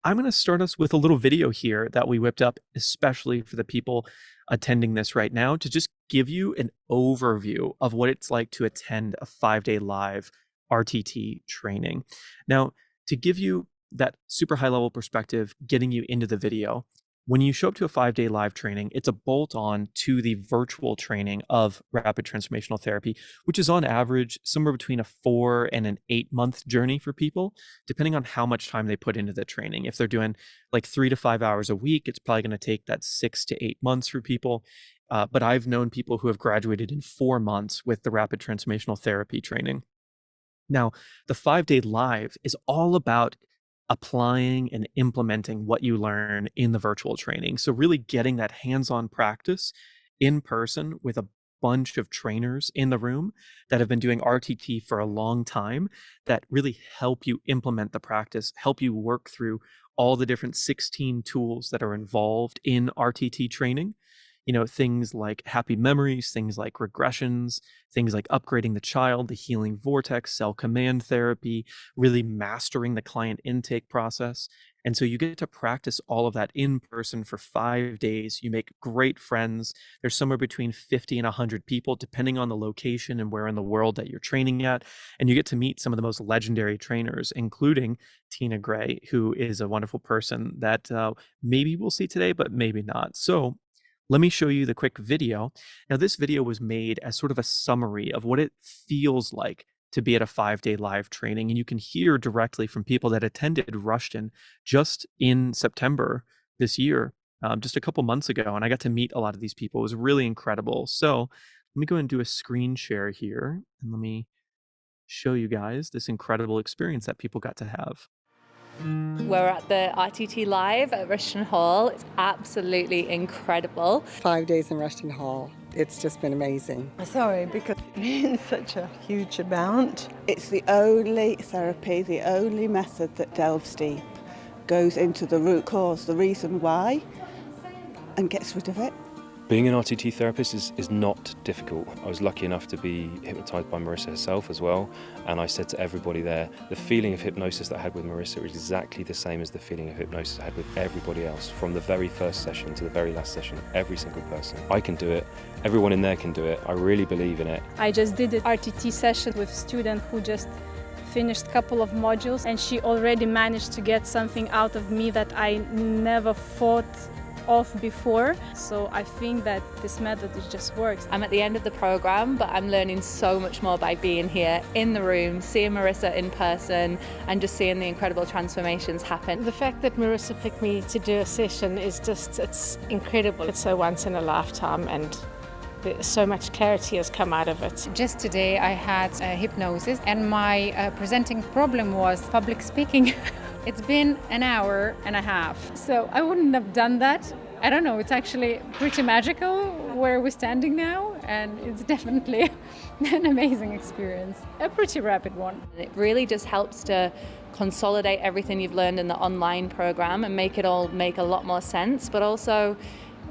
I'm going to start us with a little video here that we whipped up, especially for the people attending this right now, to just give you an overview of what it's like to attend a 5-day live RTT training. Now, to give you that super high level perspective, getting you into the video, when you show up to a 5-day live training, it's a bolt on to the virtual training of rapid transformational therapy, which is on average somewhere between a 4 and an 8 month journey for people, depending on how much time they put into the training. If they're doing like 3 to 5 hours a week, it's probably going to take that 6 to 8 months for people. But I've known people who have graduated in 4 months with the rapid transformational therapy training. Now, the 5-day live is all about applying and implementing what you learn in the virtual training. So, really getting that hands on practice in person with a bunch of trainers in the room that have been doing RTT for a long time that really help you implement the practice, help you work through all the different 16 tools that are involved in RTT training. Things like happy memories, things like regressions, things like upgrading the child, the healing vortex, cell command therapy, really mastering the client intake process. And so you get to practice all of that in person for 5 days. You make great friends. There's somewhere between 50 and 100 people, depending on the location and where in the world that you're training at. And you get to meet some of the most legendary trainers, including Tina Gray, who is a wonderful person that maybe we'll see today, but maybe not. So let me show you the quick video. Now, this video was made as sort of a summary of what it feels like to be at a 5-day live training. And you can hear directly from people that attended Rushton just in September this year, just a couple months ago. And I got to meet a lot of these people. It was really incredible. So let me go ahead and do a screen share here. And let me show you guys this incredible experience that people got to have. We're at the RTT Live at Rushton Hall. It's absolutely incredible. 5 days in Rushton Hall. It's just been amazing. Sorry, because it's been such a huge amount. It's the only therapy, the only method that delves deep, goes into the root cause, the reason why, and gets rid of it. Being an RTT therapist is not difficult. I was lucky enough to be hypnotised by Marissa herself as well, and I said to everybody there, the feeling of hypnosis that I had with Marissa is exactly the same as the feeling of hypnosis I had with everybody else, from the very first session to the very last session, every single person. I can do it, everyone in there can do it, I really believe in it. I just did an RTT session with a student who just finished a couple of modules, and she already managed to get something out of me that I never thought of before. So I think that this method it just works. I'm at the end of the program, but I'm learning so much more by being here in the room, seeing Marissa in person, and just seeing the incredible transformations happen. The fact that Marissa picked me to do a session is just, it's incredible. It's a once in a lifetime, and so much clarity has come out of it. Just today I had a hypnosis, and my presenting problem was public speaking. It's been an hour and a half. So I wouldn't have done that. I don't know, it's actually pretty magical where we're standing now, and it's definitely an amazing experience. A pretty rapid one. It really just helps to consolidate everything you've learned in the online program and make it all make a lot more sense, but also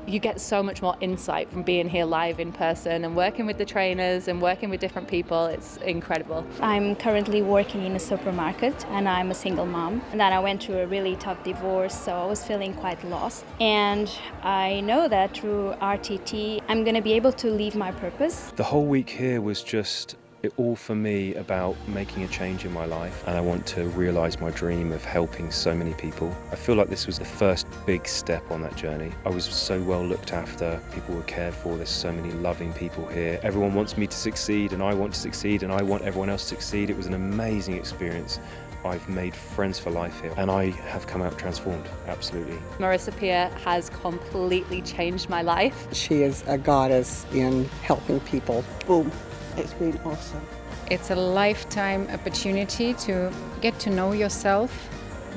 you get so much more insight from being here live in person and working with the trainers and working with different people. It's incredible. I'm currently working in a supermarket, and I'm a single mom. And then I went through a really tough divorce, so I was feeling quite lost. And I know that through RTT, I'm going to be able to live my purpose. The whole week here was just all for me about making a change in my life, and I want to realise my dream of helping so many people. I feel like this was the first big step on that journey. I was so well looked after, people were cared for, there's so many loving people here. Everyone wants me to succeed, and I want to succeed, and I want everyone else to succeed. It was an amazing experience. I've made friends for life here, and I have come out transformed, absolutely. Marissa Peer has completely changed my life. She is a goddess in helping people. Boom. It's been awesome. It's a lifetime opportunity to get to know yourself.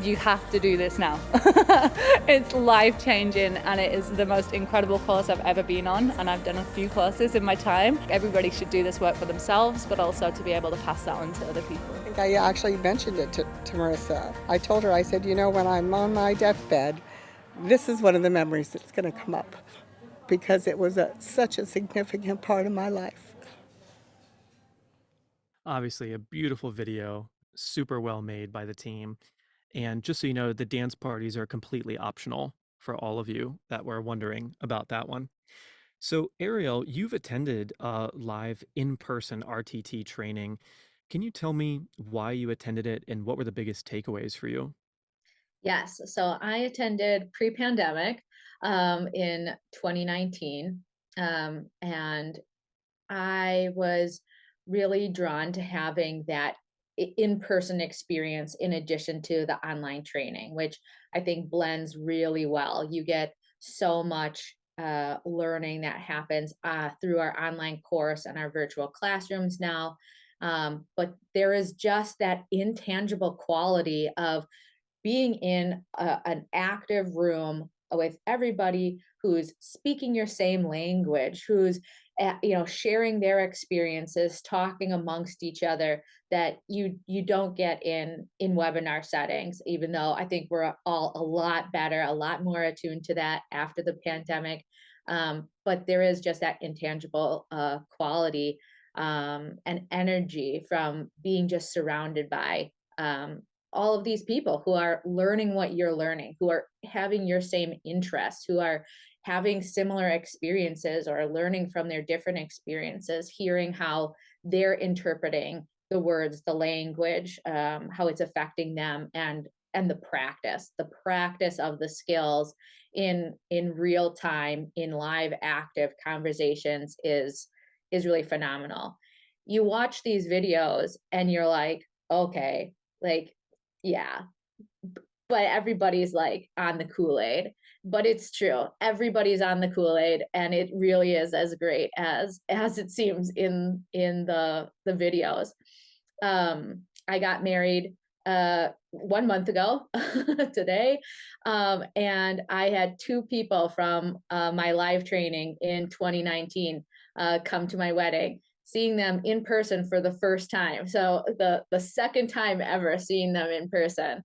You have to do this now. It's life-changing, and it is the most incredible course I've ever been on, and I've done a few courses in my time. Everybody should do this work for themselves, but also to be able to pass that on to other people. I think I actually mentioned it to Marissa. I told her, I said, when I'm on my deathbed, this is one of the memories that's going to come up, because it was such a significant part of my life. Obviously, a beautiful video, super well made by the team. And just so you know, the dance parties are completely optional for all of you that were wondering about that one. So, Ariel, you've attended a live in-person RTT training. Can you tell me why you attended it and what were the biggest takeaways for you? Yes. So I attended pre-pandemic in 2019. And I was really drawn to having that in-person experience in addition to the online training, which I think blends really well. You get so much learning that happens through our online course and our virtual classrooms now. But there is just that intangible quality of being in an active room with everybody who's speaking your same language, who's sharing their experiences, talking amongst each other, that you don't get in webinar settings. Even though I think we're all a lot better, a lot more attuned to that after the pandemic, but there is just that intangible quality and energy from being just surrounded by all of these people who are learning what you're learning, who are having your same interests, who are having similar experiences or learning from their different experiences, hearing how they're interpreting the words, the language, how it's affecting them, and the practice of the skills in real time, in live active conversations is really phenomenal. You watch these videos and you're like, okay, like, yeah, but everybody's like on the Kool-Aid. But it's true. Everybody's on the Kool-Aid, and it really is as great as it seems in the videos. I got married 1 month ago today, and I had two people from my live training in 2019 come to my wedding, seeing them in person for the first time. So the second time ever seeing them in person,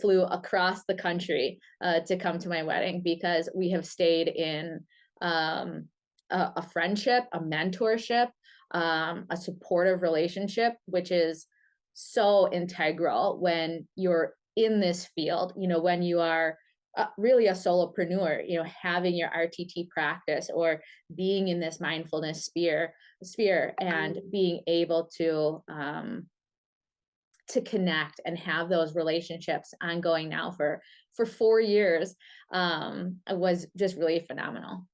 flew across the country to come to my wedding, because we have stayed in a friendship, a mentorship, a supportive relationship, which is so integral when you're in this field, when you are really a solopreneur, having your RTT practice or being in this mindfulness sphere and being able to connect and have those relationships ongoing now for 4 years was just really phenomenal.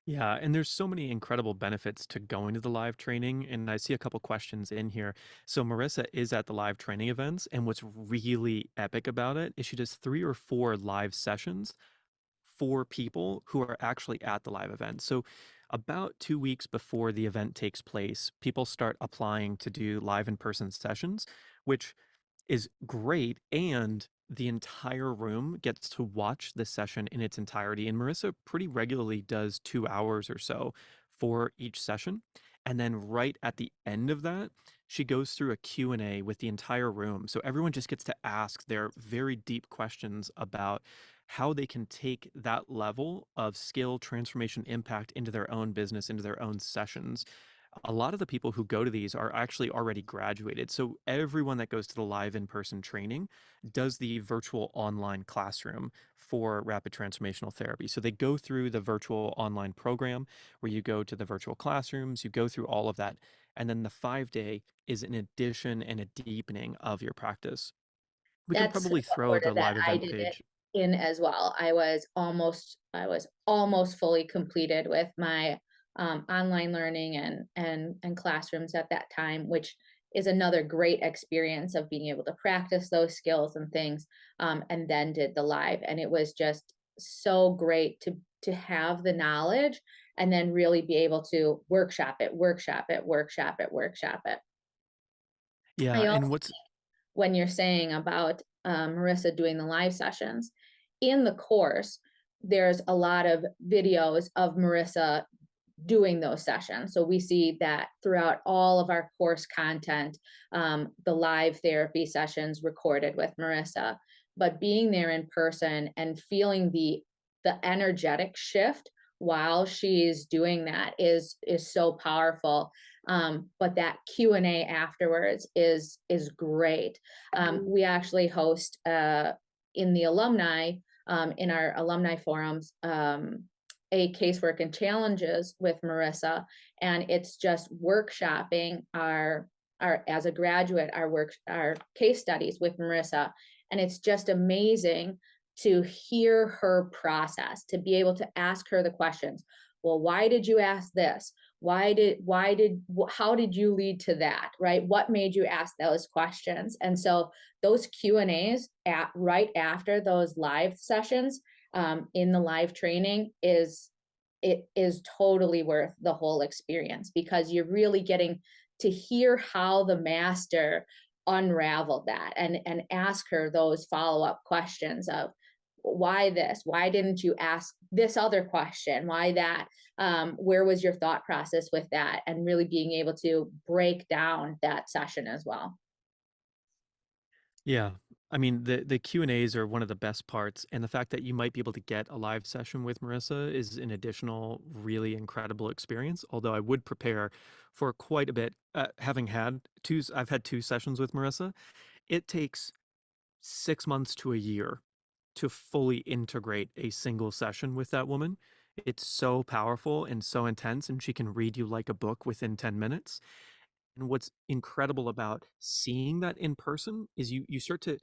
Yeah, and there's so many incredible benefits to going to the live training, and I see a couple questions in here. So Marissa is at the live training events, and what's really epic about it is she does 3 or 4 live sessions for people who are actually at the live event. So about 2 weeks before the event takes place, people start applying to do live in-person sessions, which is great, and the entire room gets to watch the session in its entirety. And Marissa pretty regularly does 2 hours or so for each session. And then right at the end of that, she goes through a Q&A with the entire room. So everyone just gets to ask their very deep questions about how they can take that level of skill, transformation, impact into their own business, into their own sessions. A lot of the people who go to these are actually already graduated. So everyone that goes to the live in-person training does the virtual online classroom for rapid transformational therapy. So they go through the virtual online program where you go to the virtual classrooms, you go through all of that. And then the 5-day is an addition and a deepening of your practice. We can That's probably the throw order the that live I event did it page. in as well. I was almost fully completed with my online learning and classrooms at that time, which is another great experience of being able to practice those skills and things, and then did the live, and it was just so great to have the knowledge and then really be able to workshop it, workshop it, workshop it, workshop it. Yeah, I and also, what's when you're saying about Marissa doing the live sessions, in the course, there's a lot of videos of Marissa doing those sessions. So we see that throughout all of our course content, the live therapy sessions recorded with Marissa, but being there in person and feeling the energetic shift while she's doing that is so powerful. But that Q&A afterwards is great. We actually host in the alumni, in our alumni forums, a casework and challenges with Marissa, and it's just workshopping our as a graduate, our case studies with Marissa. And it's just amazing to hear her process, to be able to ask her the questions. Well, why did you ask this? How did you lead to that, right? What made you ask those questions? And so those Q&As right after those live sessions, in the live training is totally worth the whole experience, because you're really getting to hear how the master unraveled that, and ask her those follow-up questions of why this, why didn't you ask this other question, why that, where was your thought process with that, and really being able to break down that session as well. Yeah. I mean, the Q&As are one of the best parts, and the fact that you might be able to get a live session with Marissa is an additional really incredible experience. Although I would prepare for quite a bit. I've had 2 sessions with Marissa. It takes 6 months to a year to fully integrate a single session with that woman. It's so powerful and so intense, and she can read you like a book within 10 minutes. And what's incredible about seeing that in person is you start to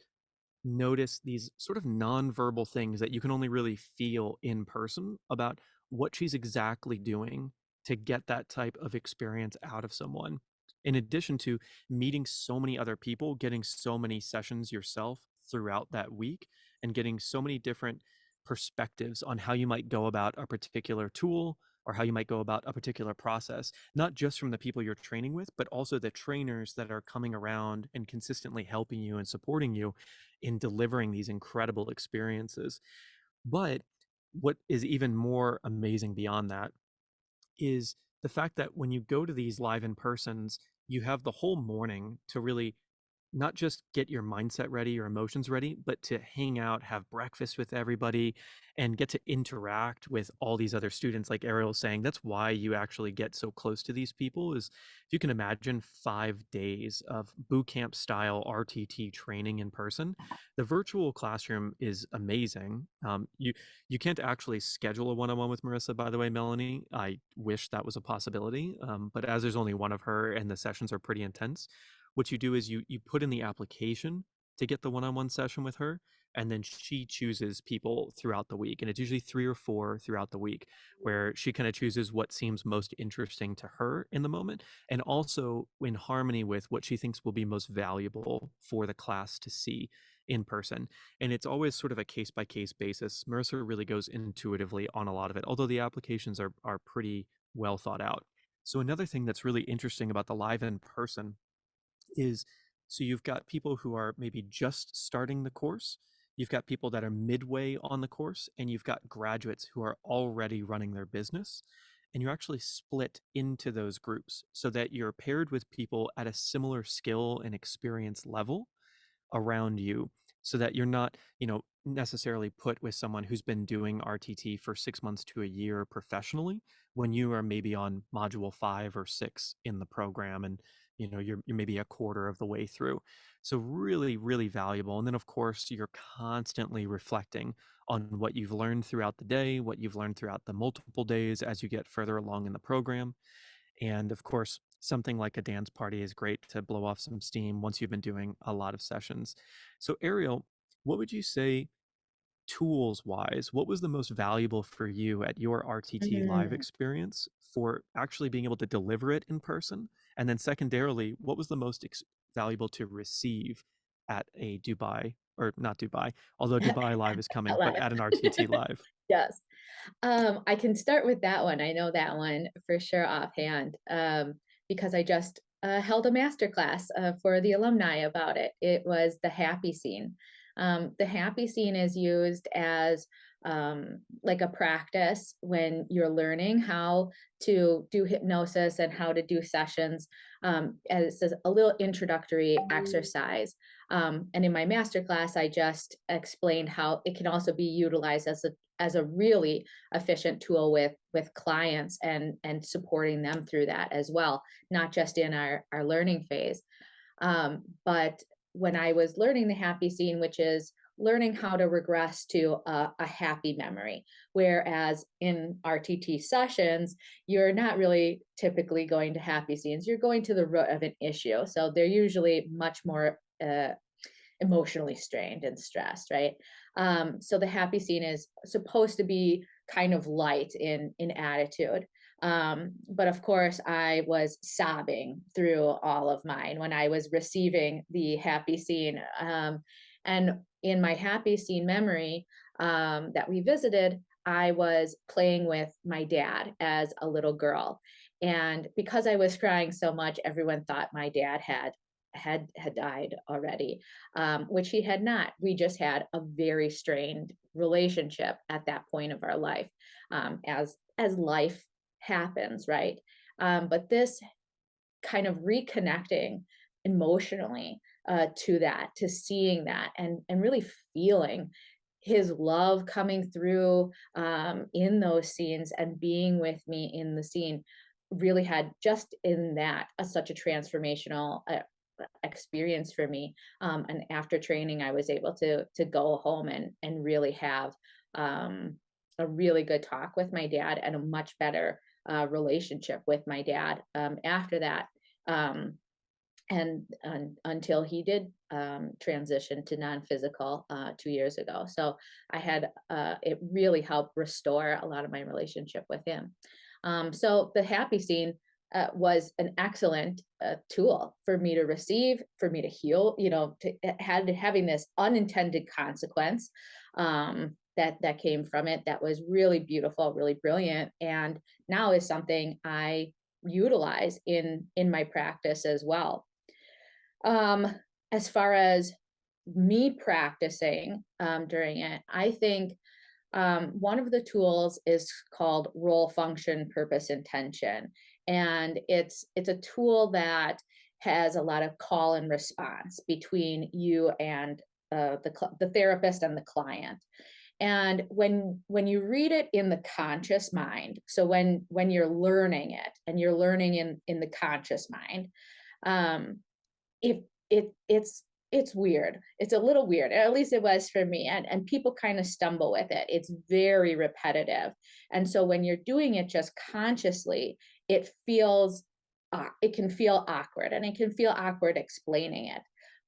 notice these sort of nonverbal things that you can only really feel in person about what she's exactly doing to get that type of experience out of someone. In addition to meeting so many other people, getting so many sessions yourself throughout that week, and getting so many different perspectives on how you might go about a particular tool or how you might go about a particular process, not just from the people you're training with, but also the trainers that are coming around and consistently helping you and supporting you in delivering these incredible experiences. But what is even more amazing beyond that is the fact that when you go to these live in persons, you have the whole morning to really not just get your mindset ready, your emotions ready, but to hang out, have breakfast with everybody, and get to interact with all these other students. Like Ariel was saying, that's why you actually get so close to these people. Is if you can imagine 5 days of boot camp style RTT training in person, the virtual classroom is amazing. You can't actually schedule a one-on-one with Marissa, by the way, Melanie. I wish that was a possibility, but as there's only one of her and the sessions are pretty intense, what you do is you put in the application to get the one-on-one session with her, and then she chooses people throughout the week, and it's usually 3 or 4 throughout the week, where she kind of chooses what seems most interesting to her in the moment, and also in harmony with what she thinks will be most valuable for the class to see in person. And it's always sort of a case-by-case basis. Mercer really goes intuitively on a lot of it, although the applications are pretty well thought out. So another thing that's really interesting about the live in person is, so you've got people who are maybe just starting the course, you've got people that are midway on the course, and you've got graduates who are already running their business. And you're actually split into those groups so that you're paired with people at a similar skill and experience level around you, so that you're not, necessarily put with someone who's been doing RTT for 6 months to a year professionally, when you are maybe on module 5 or 6 in the program, and you're maybe a quarter of the way through. So really, really valuable. And then of course you're constantly reflecting on what you've learned throughout the day, what you've learned throughout the multiple days as you get further along in the program. And of course, something like a dance party is great to blow off some steam once you've been doing a lot of sessions. So Ariel, what would you say, tools wise, what was the most valuable for you at your RTT live Mhm. experience for actually being able to deliver it in person? And then secondarily, what was the most valuable to receive at a Dubai, or not Dubai, although Dubai live is coming, but Live. at an RTT live? Yes. I can start with that one. I know that one for sure offhand, because I just held a master class for the alumni about it. It was the happy scene. The happy scene is used as like a practice when you're learning how to do hypnosis and how to do sessions, as a little introductory exercise. And in my masterclass, I just explained how it can also be utilized as a really efficient tool with clients and supporting them through that as well, not just in our learning phase. But when I was learning the happy scene, which is learning how to regress to a happy memory, whereas in RTT sessions, you're not really typically going to happy scenes, you're going to the root of an issue. So they're usually much more emotionally strained and stressed, right? So the happy scene is supposed to be kind of light in attitude. But of course, I was sobbing through all of mine when I was receiving the happy scene. And in my happy scene memory that we visited, I was playing with my dad as a little girl. And because I was crying so much, everyone thought my dad had died already, which he had not. We just had a very strained relationship at that point of our life, as life happens, right? But this kind of reconnecting emotionally to that, to seeing that, and really feeling his love coming through in those scenes and being with me in the scene, really had just in that such a transformational experience for me. And after training, I was able to go home and really have a really good talk with my dad and a much better relationship with my dad after that. And until he did transition to non-physical 2 years ago. So I had, it really helped restore a lot of my relationship with him. So the happy scene was an excellent tool for me to receive, for me to heal, having this unintended consequence that came from it that was really beautiful, really brilliant, and now is something I utilize in my practice as well. As far as me practicing during it, I think one of the tools is called role, function, purpose, intention. And it's a tool that has a lot of call and response between you and the therapist and the client. And when you read it in the conscious mind, so when you're learning it and you're learning in the conscious mind, it's weird. It's a little weird, at least it was for me. And people kind of stumble with it. It's very repetitive. And so when you're doing it just consciously, it can feel awkward, and it can feel awkward explaining it.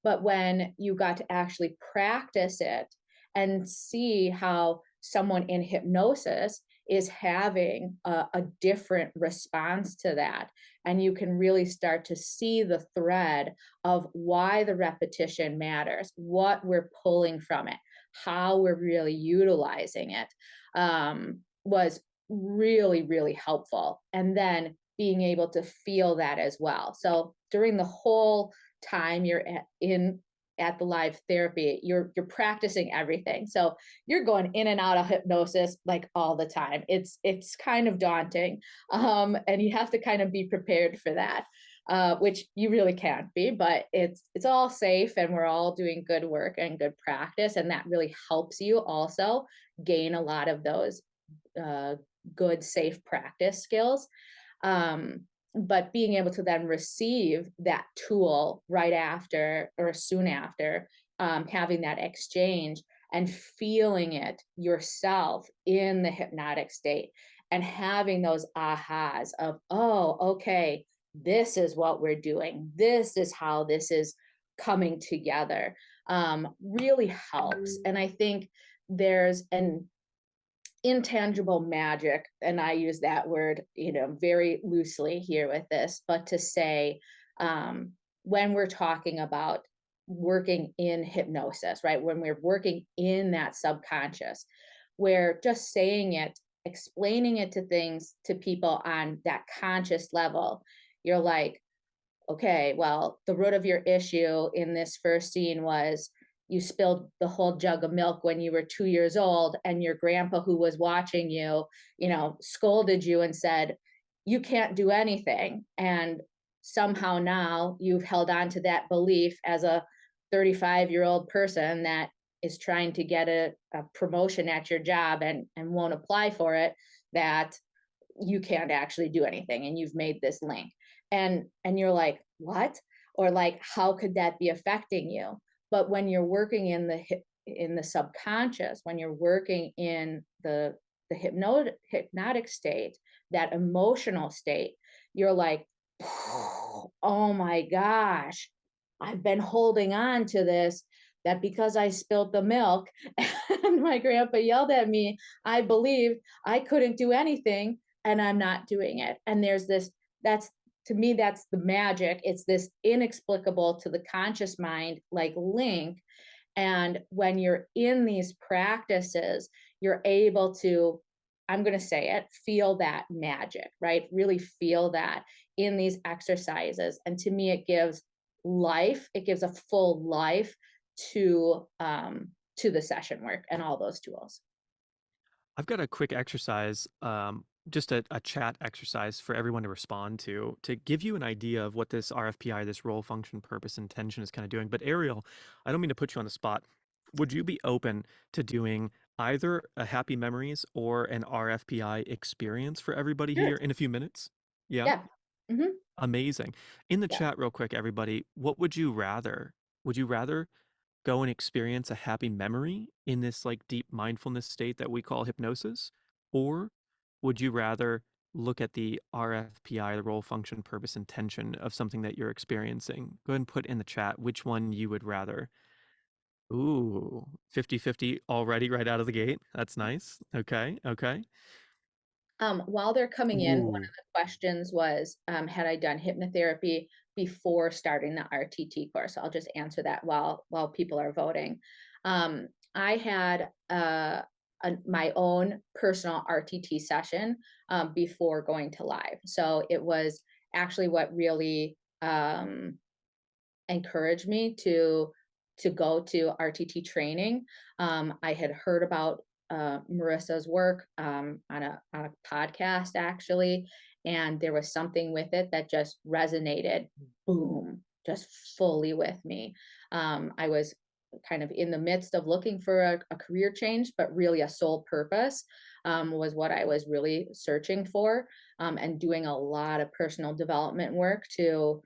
But when you got to actually practice it and see how someone in hypnosis is having a different response to that, and you can really start to see the thread of why the repetition matters, what we're pulling from it, how we're really utilizing it, was really, really helpful. And then being able to feel that as well. So during the whole time you're at the live therapy, you're practicing everything. So you're going in and out of hypnosis like all the time. It's kind of daunting. And you have to kind of be prepared for that, which you really can't be, but it's all safe, and we're all doing good work and good practice. And that really helps you also gain a lot of those good, safe practice skills. But being able to then receive that tool right after or soon after, having that exchange and feeling it yourself in the hypnotic state, and having those ahas of, oh, okay, this is what we're doing. This is how this is coming together, really helps. And I think there's an intangible magic, and I use that word, very loosely here with this, but to say, when we're talking about working in hypnosis, right? When we're working in that subconscious, where just saying it, explaining it to people on that conscious level, you're like, okay, well, the root of your issue in this first scene was, you spilled the whole jug of milk when you were 2 years old, and your grandpa who was watching you, scolded you and said, you can't do anything. And somehow now you've held on to that belief as a 35-year-old person that is trying to get a promotion at your job and won't apply for it, that you can't actually do anything, and you've made this link. And you're like, what? Or like, how could that be affecting you? But when you're working in the subconscious, when you're working in the hypnotic state, that emotional state, you're like, oh my gosh, I've been holding on to this, that because I spilled the milk and my grandpa yelled at me, I believed I couldn't do anything, and I'm not doing it. And there's this, to me, that's the magic. It's this inexplicable to the conscious mind, like link. And when you're in these practices, you're able to, I'm going to say it, feel that magic, right? Really feel that in these exercises. And to me, it gives life, it gives a full life to the session work and all those tools. I've got a quick exercise, just a chat exercise for everyone to respond to give you an idea of what this RFPI, this role, function, purpose, intention is kind of doing. But Ariel, I don't mean to put you on the spot. Would you be open to doing either a happy memories or an RFPI experience for everybody Sure. here in a few minutes? Yeah. Yeah. Mm-hmm. Amazing. In the Yeah. chat real quick, everybody, what would you rather? Would you rather go and experience a happy memory in this like deep mindfulness state that we call hypnosis? Or would you rather look at the RFPI, the role, function, purpose, intention of something that you're experiencing? Go ahead and put in the chat which one you would rather. Ooh, 50-50 already right out of the gate. That's nice. Okay. Okay. While they're coming in, one Ooh. of the questions was, had I done hypnotherapy before starting the RTT course? I'll just answer that while people are voting. I had my own personal RTT session before going to live. So it was actually what really encouraged me to go to RTT training. I had heard about Marissa's work on a podcast actually, and there was something with it that just resonated, boom, just fully with me. I was kind of in the midst of looking for a career change, but really a soul purpose was what I was really searching for, and doing a lot of personal development work to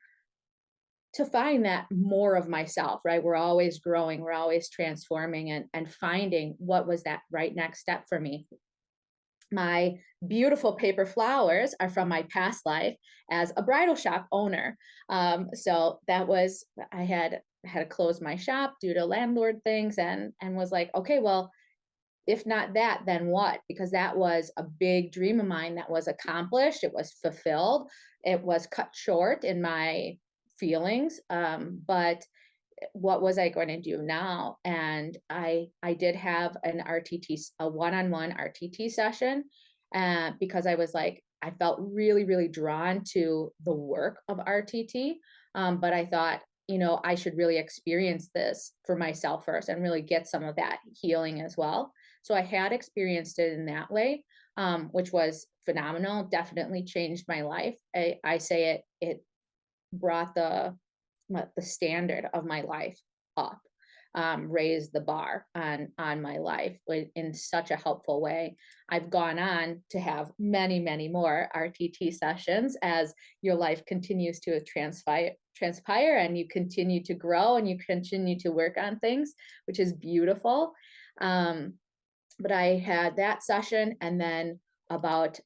find that more of myself, right? We're always growing, we're always transforming, and finding what was that right next step for me. My beautiful paper flowers are from my past life as a bridal shop owner. So that was, I had to close my shop due to landlord things, and was like, okay, well, if not that, then what? Because that was a big dream of mine that was accomplished. It was fulfilled. It was cut short in my feelings. But what was I going to do now? And I did have an RTT, a one-on-one RTT session, because I was like, I felt really, really drawn to the work of RTT. But I thought, I should really experience this for myself first and really get some of that healing as well. So I had experienced it in that way, which was phenomenal. Definitely changed my life. I say it brought the standard of my life up, raised the bar on my life in such a helpful way. I've gone on to have many, many more RTT sessions as your life continues to transpire and you continue to grow and you continue to work on things, which is beautiful. But I had that session, and then about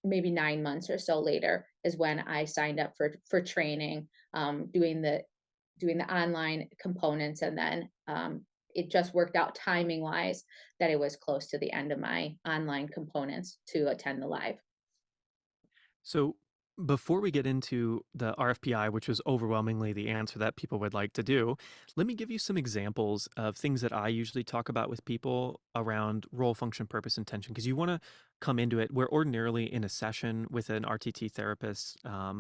maybe 9 months or so later is when I signed up for training, doing the online components, and then it just worked out timing wise that it was close to the end of my online components to attend the live. So before we get into the RFPI, which was overwhelmingly the answer that people would like to do, let me give you some examples of things that I usually talk about with people around role, function, purpose, intention, because you want to come into it where ordinarily in a session with an RTT therapist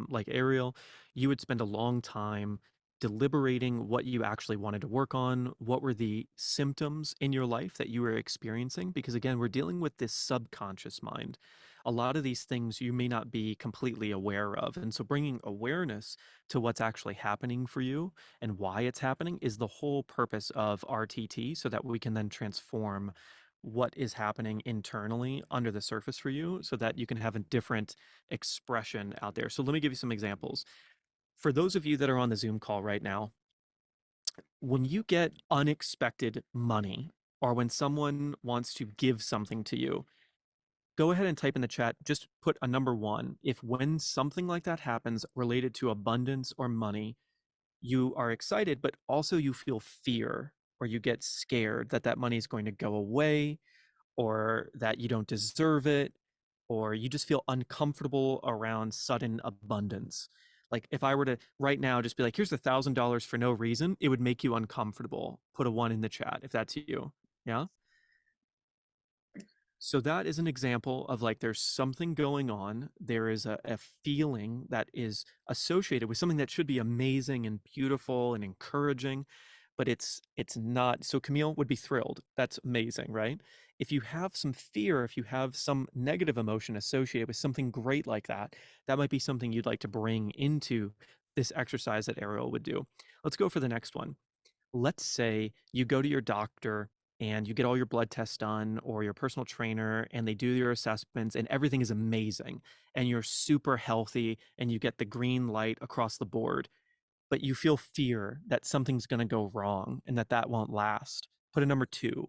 like Ariel, you would spend a long time deliberating what you actually wanted to work on, what were the symptoms in your life that you were experiencing, because again, we're dealing with this subconscious mind. A lot of these things you may not be completely aware of, and so bringing awareness to what's actually happening for you and why it's happening is the whole purpose of RTT, so that we can then transform what is happening internally under the surface for you so that you can have a different expression out there. So let me give you some examples. For those of you that are on the Zoom call right now, when you get unexpected money or when someone wants to give something to you, go ahead and type in the chat, just put a number 1. If when something like that happens related to abundance or money, you are excited, but also you feel fear or you get scared that that money is going to go away or that you don't deserve it, or you just feel uncomfortable around sudden abundance. Like if I were to right now just be like, here's $1,000 for no reason, it would make you uncomfortable. Put a 1 in the chat if that's you. Yeah. So that is an example of like there's something going on. There is a feeling that is associated with something that should be amazing and beautiful and encouraging, but it's not. So Camille would be thrilled. That's amazing, right? If you have some fear, if you have some negative emotion associated with something great like that, that might be something you'd like to bring into this exercise that Ariel would do. Let's go for the next one. Let's say you go to your doctor and you get all your blood tests done, or your personal trainer, and they do your assessments and everything is amazing and you're super healthy and you get the green light across the board, but you feel fear that something's going to go wrong and that that won't last. Put a number 2.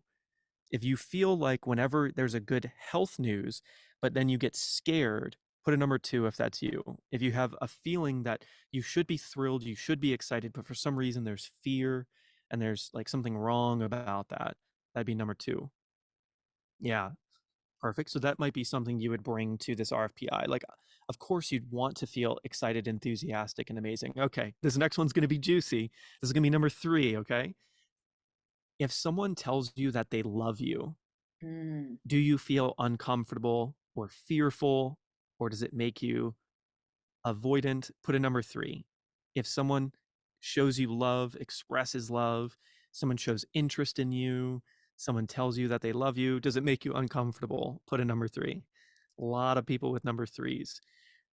If you feel like whenever there's a good health news, but then you get scared, put a number 2 if that's you. If you have a feeling that you should be thrilled, you should be excited, but for some reason there's fear and there's like something wrong about that, that'd be number 2. Yeah, perfect. So that might be something you would bring to this RFPI. Like, of course, you'd want to feel excited, enthusiastic, and amazing. Okay, this next one's going to be juicy. This is going to be number 3, okay? If someone tells you that they love you, do you feel uncomfortable or fearful, or does it make you avoidant? Put a number 3. If someone shows you love, expresses love, someone shows interest in you, someone tells you that they love you, does it make you uncomfortable? Put a number 3. A lot of people with number 3s.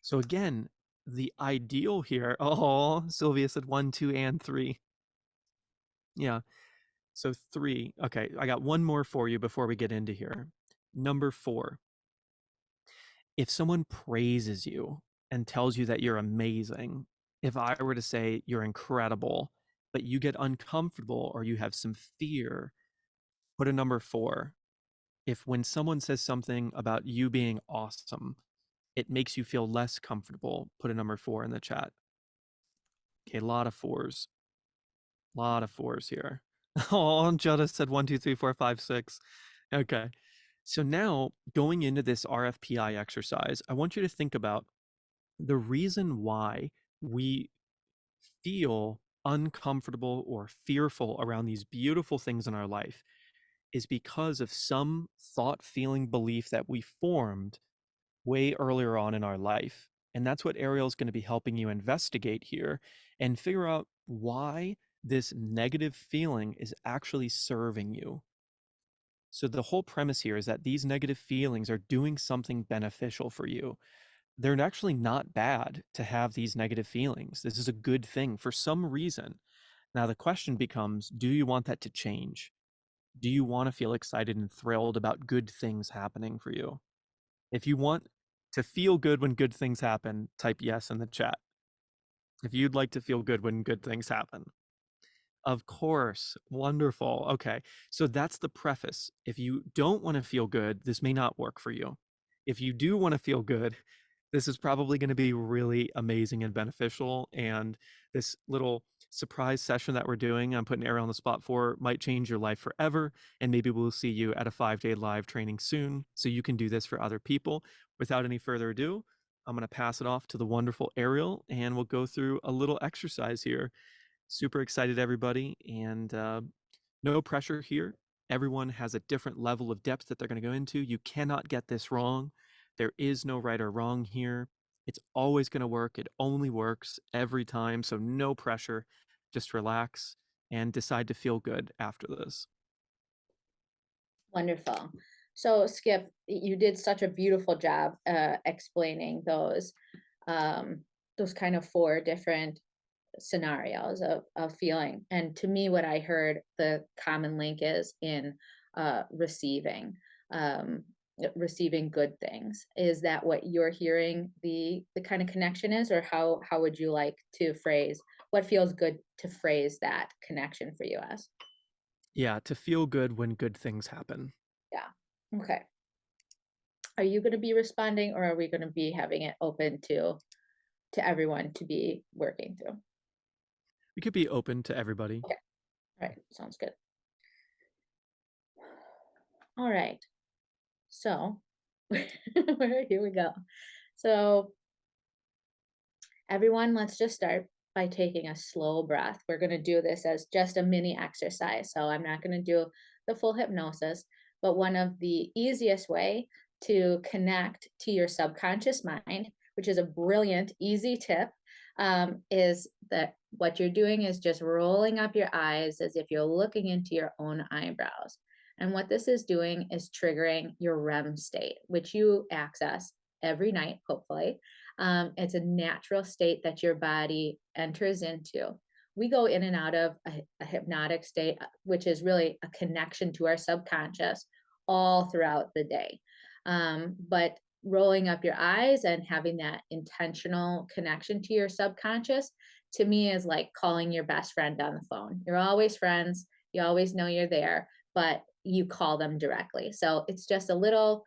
So again, the ideal here, oh, Sylvia said 1, 2, and 3. Yeah. So 3. Okay, I got one more for you before we get into here. Number 4. If someone praises you and tells you that you're amazing, if I were to say you're incredible, but you get uncomfortable or you have some fear, put a number 4. If when someone says something about you being awesome, it makes you feel less comfortable, put a number 4 in the chat. Okay, a lot of 4s. A lot of 4s here. Oh, Jutta said 1, 2, 3, 4, 5, 6. Okay. So now going into this RFPI exercise, I want you to think about the reason why we feel uncomfortable or fearful around these beautiful things in our life is because of some thought, feeling, belief that we formed way earlier on in our life. And that's what Ariel is going to be helping you investigate here and figure out why this negative feeling is actually serving you. So the whole premise here is that these negative feelings are doing something beneficial for you. They're actually not bad to have these negative feelings. This is a good thing for some reason. Now the question becomes, do you want that to change? Do you want to feel excited and thrilled about good things happening for you? If you want to feel good when good things happen, type yes in the chat. If you'd like to feel good when good things happen. Of course. Wonderful. Okay. So that's the preface. If you don't want to feel good, this may not work for you. If you do want to feel good, this is probably going to be really amazing and beneficial. And this little surprise session that we're doing, I'm putting Ariel on the spot for, might change your life forever. And maybe we'll see you at a 5-day live training soon, so you can do this for other people. Without any further ado, I'm going to pass it off to the wonderful Ariel, and we'll go through a little exercise here. Super excited, everybody. And no pressure here. Everyone has a different level of depth that they're going to go into. You cannot get this wrong. There is no right or wrong here. It's always going to work. It only works every time. So no pressure. just relax, and decide to feel good after this. Wonderful. So, Skip, you did such a beautiful job explaining those kind of four different scenarios of feeling. And to me, what I heard the common link is in receiving, um, receiving good things. Is that what you're hearing the kind of connection is, or how would you like to phrase what feels good to phrase that connection for you as? Yeah, to feel good when good things happen. Yeah. Okay. Are you going to be responding, or are we going to be having it open to everyone to be working through? We could be open to everybody. Okay. All right. Sounds good. All right. So here we go. So everyone, let's just start by taking a slow breath. We're going to do this as just a mini exercise. So I'm not going to do the full hypnosis, but one of the easiest way to connect to your subconscious mind, which is a brilliant, easy tip, is that what you're doing is just rolling up your eyes as if you're looking into your own eyebrows. And what this is doing is triggering your REM state, which you access every night, hopefully. It's a natural state that your body enters into. We go in and out of a hypnotic state, which is really a connection to our subconscious all throughout the day. But rolling up your eyes and having that intentional connection to your subconscious, to me, is like calling your best friend on the phone. You're always friends, you always know you're there, but you call them directly. So it's just a little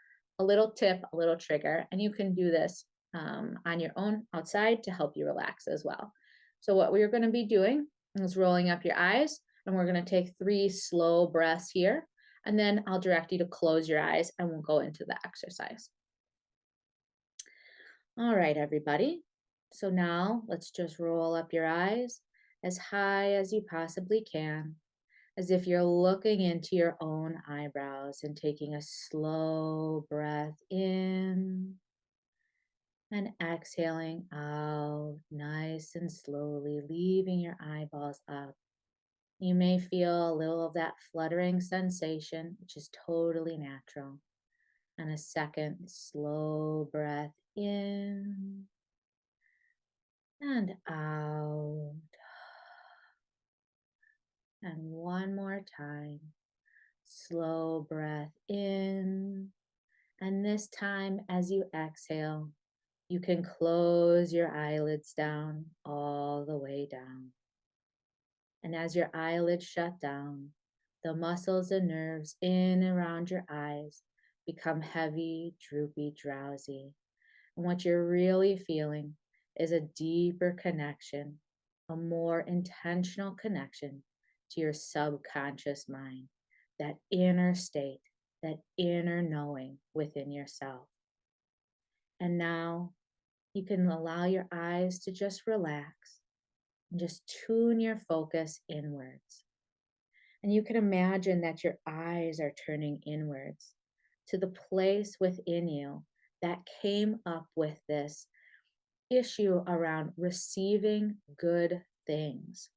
tip, a little trigger, and you can do this on your own outside to help you relax as well. So what we're going to be doing is rolling up your eyes, and we're going to take 3 slow breaths here, and then I'll direct you to close your eyes and we'll go into the exercise. All right, everybody. So now let's just roll up your eyes as high as you possibly can, as if you're looking into your own eyebrows, and taking a slow breath in and exhaling out nice and slowly, leaving your eyeballs up. You may feel a little of that fluttering sensation, which is totally natural. And a second slow breath in and out. And one more time. Slow breath in. And this time, as you exhale, you can close your eyelids down, all the way down. And as your eyelids shut down, the muscles and nerves in and around your eyes become heavy, droopy, drowsy. And what you're really feeling is a deeper connection, a more intentional connection to your subconscious mind, that inner state, that inner knowing within yourself. And now you can allow your eyes to just relax and just tune your focus inwards. And you can imagine that your eyes are turning inwards to the place within you that came up with this issue around receiving good things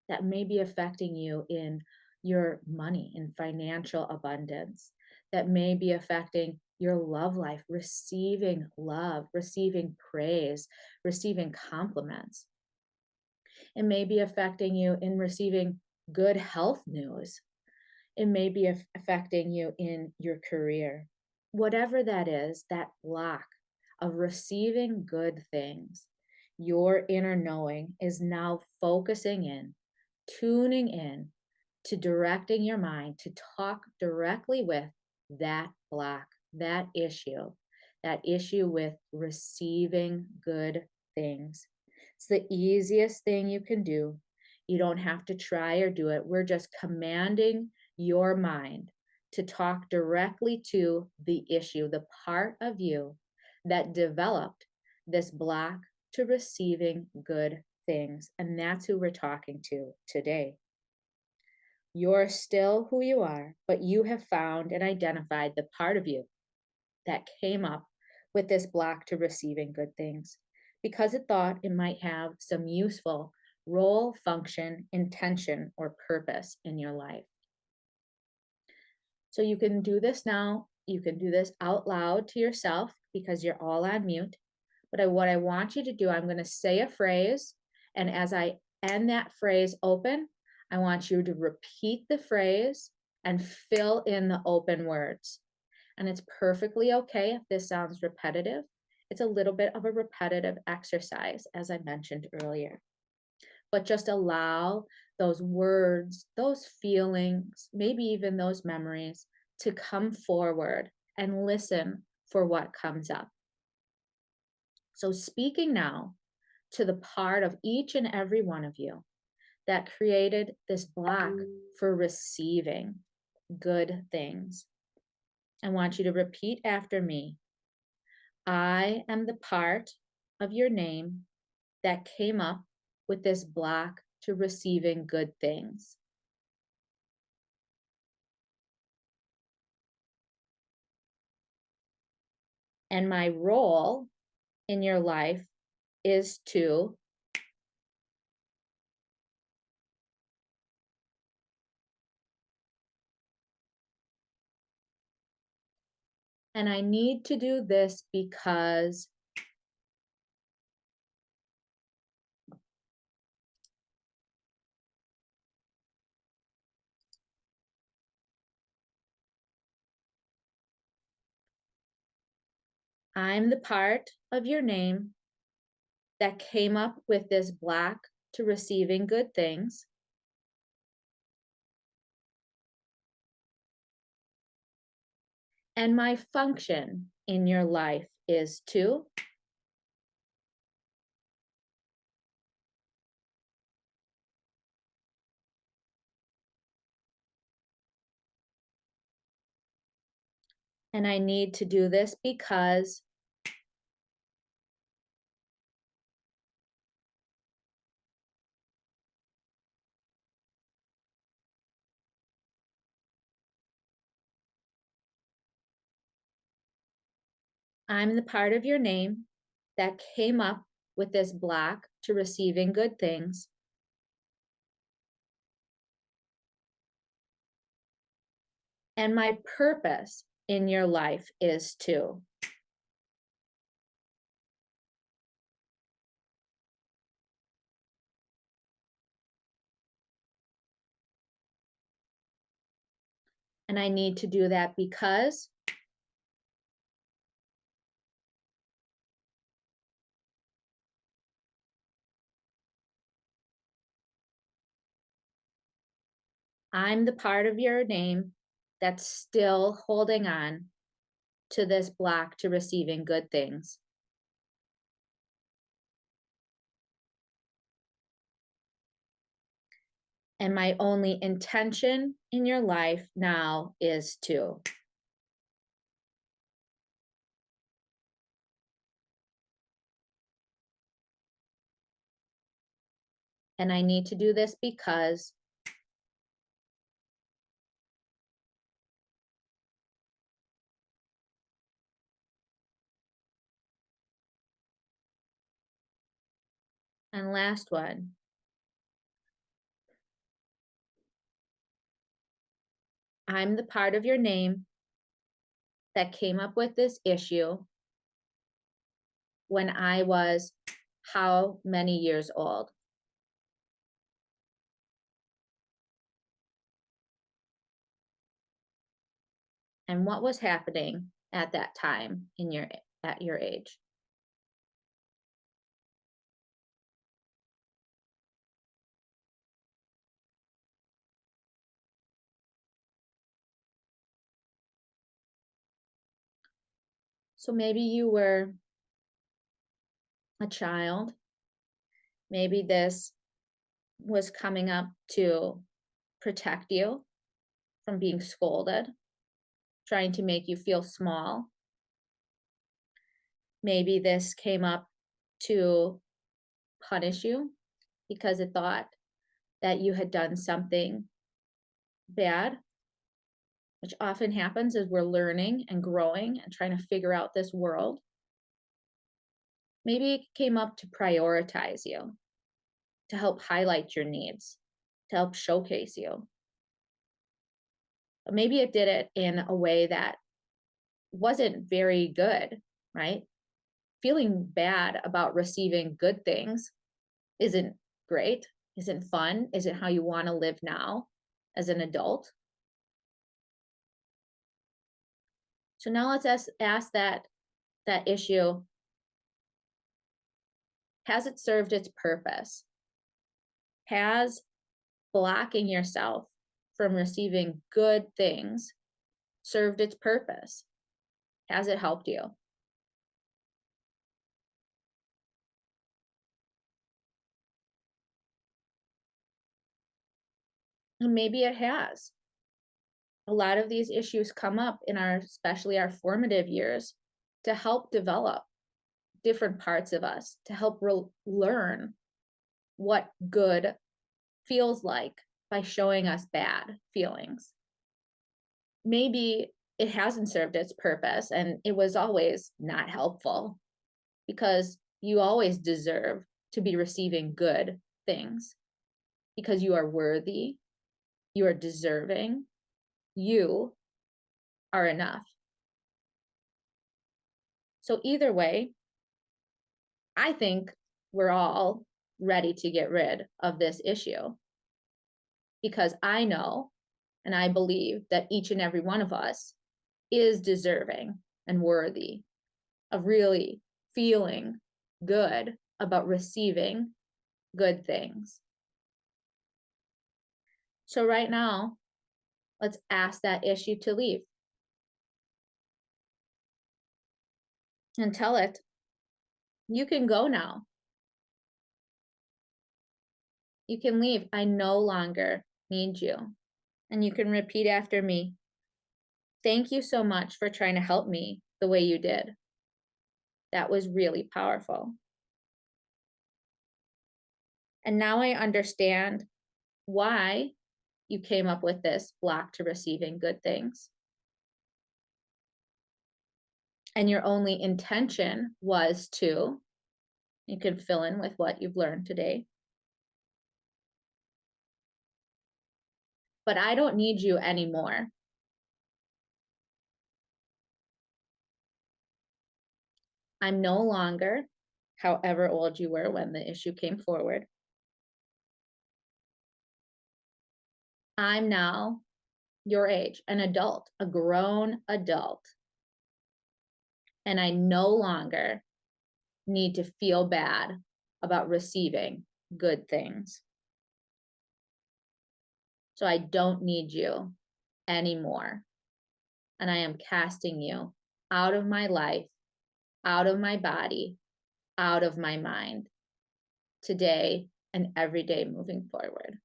that may be affecting you in your money, in financial abundance, that may be affecting your love life, receiving love, receiving praise, receiving compliments. It may be affecting you in receiving good health news. It may be affecting you in your career. Whatever that is, that block of receiving good things, your inner knowing is now focusing in, tuning in to directing your mind to talk directly with that block, that issue with receiving good things. It's the easiest thing you can do. You don't have to try or do it. We're just commanding your mind to talk directly to the issue, the part of you that developed this block to receiving good things. And that's who we're talking to today. You're still who you are, but you have found and identified the part of you that came up with this block to receiving good things because it thought it might have some useful role, function, intention, or purpose in your life. So you can do this now. You can do this out loud to yourself because you're all on mute. But what I want you to do, I'm going to say a phrase. And as I end that phrase open, I want you to repeat the phrase and fill in the open words. And it's perfectly okay if this sounds repetitive. It's a little bit of a repetitive exercise, as I mentioned earlier. But just allow those words, those feelings, maybe even those memories to come forward and listen for what comes up. So speaking now to the part of each and every one of you that created this block for receiving good things, I want you to repeat after me. I am the part of your name that came up with this block to receiving good things. And my role in your life is to and I need to do this because I'm the part of your name that came up with this block to receiving good things. And my function in your life is to and I need to do this because I'm the part of your name that came up with this block to receiving good things. And my purpose in your life is to and I need to do that because I'm the part of your name that's still holding on to this block to receiving good things. And my only intention in your life now is to. And I need to do this because and last one. I'm the part of your name that came up with this issue when I was how many years old? And what was happening at that time at your age? So maybe you were a child. Maybe this was coming up to protect you from being scolded, trying to make you feel small. Maybe this came up to punish you because it thought that you had done something bad, which often happens as we're learning and growing and trying to figure out this world. Maybe it came up to prioritize you. to help highlight your needs, to help showcase you. But maybe it did it in a way that wasn't very good, right? Feeling bad about receiving good things isn't great, isn't fun, isn't how you want to live now as an adult. So now let's ask that issue, has it served its purpose? Has blocking yourself from receiving good things served its purpose? Has it helped you? And maybe it has. A lot of these issues come up in especially our formative years, to help develop different parts of us, to help learn what good feels like by showing us bad feelings. Maybe it hasn't served its purpose and it was always not helpful, because you always deserve to be receiving good things, because you are worthy, you are deserving, you are enough. So either way, I think we're all ready to get rid of this issue, because I know and I believe that each and every one of us is deserving and worthy of really feeling good about receiving good things. So right now, let's ask that issue to leave. And tell it, you can go now. You can leave. I no longer need you. And you can repeat after me. Thank you so much for trying to help me the way you did. That was really powerful. And now I understand why you came up with this block to receiving good things. And your only intention was to, you can fill in with what you've learned today. But I don't need you anymore. I'm no longer, however old you were when the issue came forward. I'm now your age, an adult, a grown adult. And I no longer need to feel bad about receiving good things. So I don't need you anymore. And I am casting you out of my life, out of my body, out of my mind, today and every day moving forward.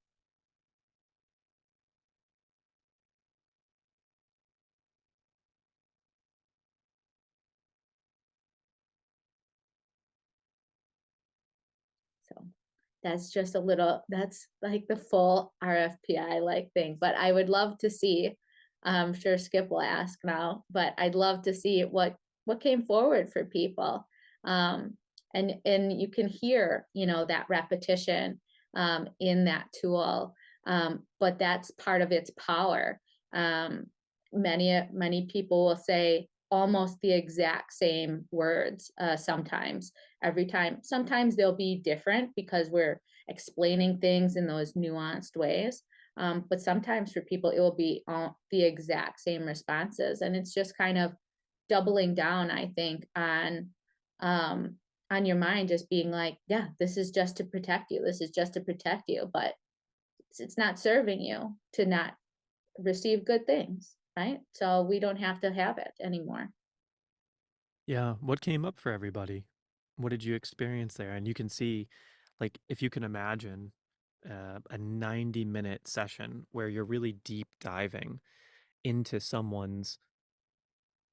So that's just a little, that's like the full RFPI like thing, but I would love to see, I'm sure Skip will ask now, but I'd love to see what came forward for people. And you can hear, that repetition in that tool, but that's part of its power. Many people will say almost the exact same words sometimes, every time. Sometimes they'll be different because we're explaining things in those nuanced ways. But sometimes for people, it will be the exact same responses. And it's just kind of doubling down, I think, on your mind, just being like, yeah, this is just to protect you. This is just to protect you. But it's not serving you to not receive good things, right? So we don't have to have it anymore. Yeah. What came up for everybody? What did you experience there? And you can see, like, if you can imagine a 90-minute session where you're really deep diving into someone's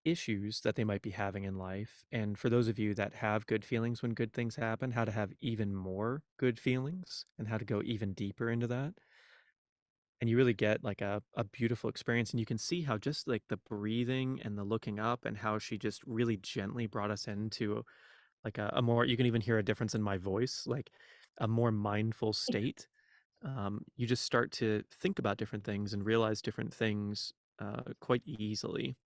issues that they might be having in life. And for those of you that have good feelings when good things happen, how to have even more good feelings and how to go even deeper into that. And you really get like a beautiful experience. And you can see how just like the breathing and the looking up and how she just really gently brought us into like a more, you can even hear a difference in my voice. Like a more mindful state, you just start to think about different things and realize different things quite easily.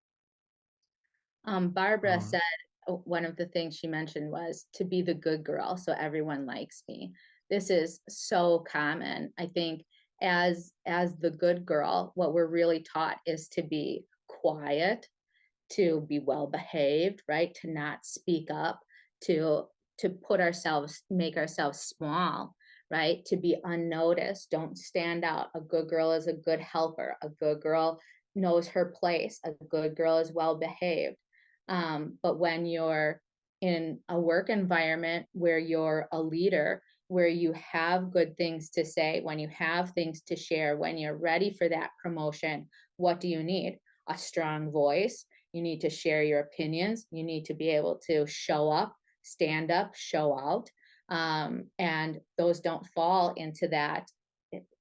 Barbara Uh, said one of the things she mentioned was to be the good girl, so everyone likes me. This is so common. I think as the good girl, what we're really taught is to be quiet, to be well behaved, right? To not speak up, to make ourselves small, right? To be unnoticed, don't stand out. A good girl is a good helper. A good girl knows her place. A good girl is well behaved. But when you're in a work environment where you're a leader, where you have good things to say, when you have things to share, when you're ready for that promotion, what do you need? A strong voice. You need to share your opinions. You need to be able to show up, stand up, show out. And those don't fall into that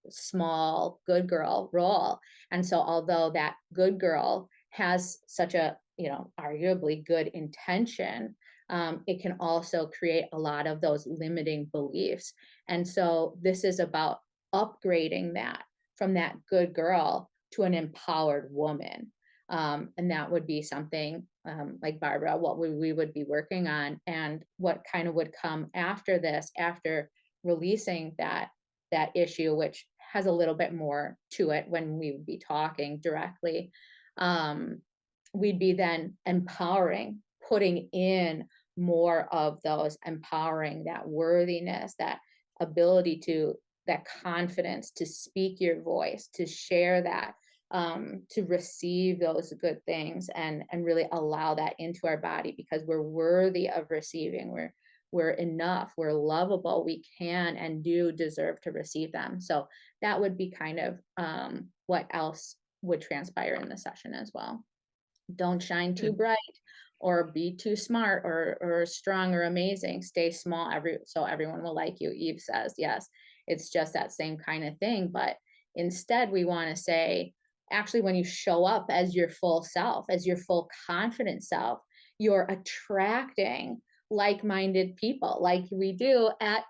small good girl role. And so, although that good girl has such a, arguably good intention, it can also create a lot of those limiting beliefs. And so, this is about upgrading that from that good girl to an empowered woman. And that would be something like Barbara, what we would be working on, and what kind of would come after this, after releasing that issue, which has a little bit more to it when we would be talking directly. We'd be then empowering, putting in more of those empowering, that worthiness, that ability to, that confidence to speak your voice, to share that, to receive those good things, and really allow that into our body, because we're worthy of receiving. We're enough, we're lovable, we can and do deserve to receive them. So that would be kind of what else would transpire in the session as well. Don't shine too bright or be too smart or strong or amazing. Stay small, so everyone will like you. Eve says, yes, it's just that same kind of thing. But instead, we want to say, actually, when you show up as your full self, as your full confident self, you're attracting like-minded people, like we do at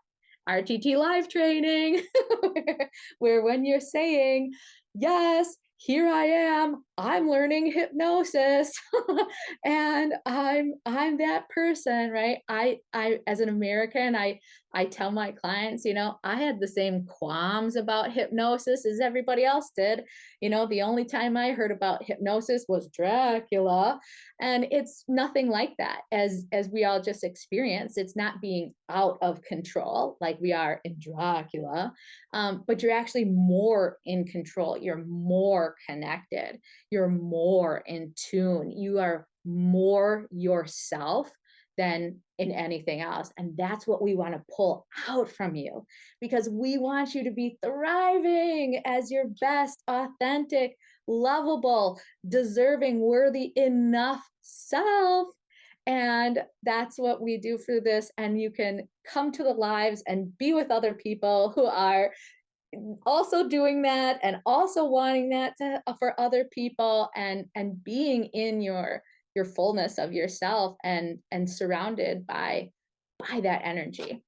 RTT Live Training, where when you're saying, yes, here I am, I'm learning hypnosis, and I'm that person, right? I as an American, I tell my clients, I had the same qualms about hypnosis as everybody else did. The only time I heard about hypnosis was Dracula, and it's nothing like that. As we all just experienced, it's not being out of control like we are in Dracula, but you're actually more in control. You're more connected. You're more in tune. You are more yourself than in anything else. And that's what we want to pull out from you, because we want you to be thriving as your best, authentic, lovable, deserving, worthy, enough self. And that's what we do through this. And you can come to the lives and be with other people who are also doing that, and also wanting that for other people, and being in your fullness of yourself, and surrounded by that energy.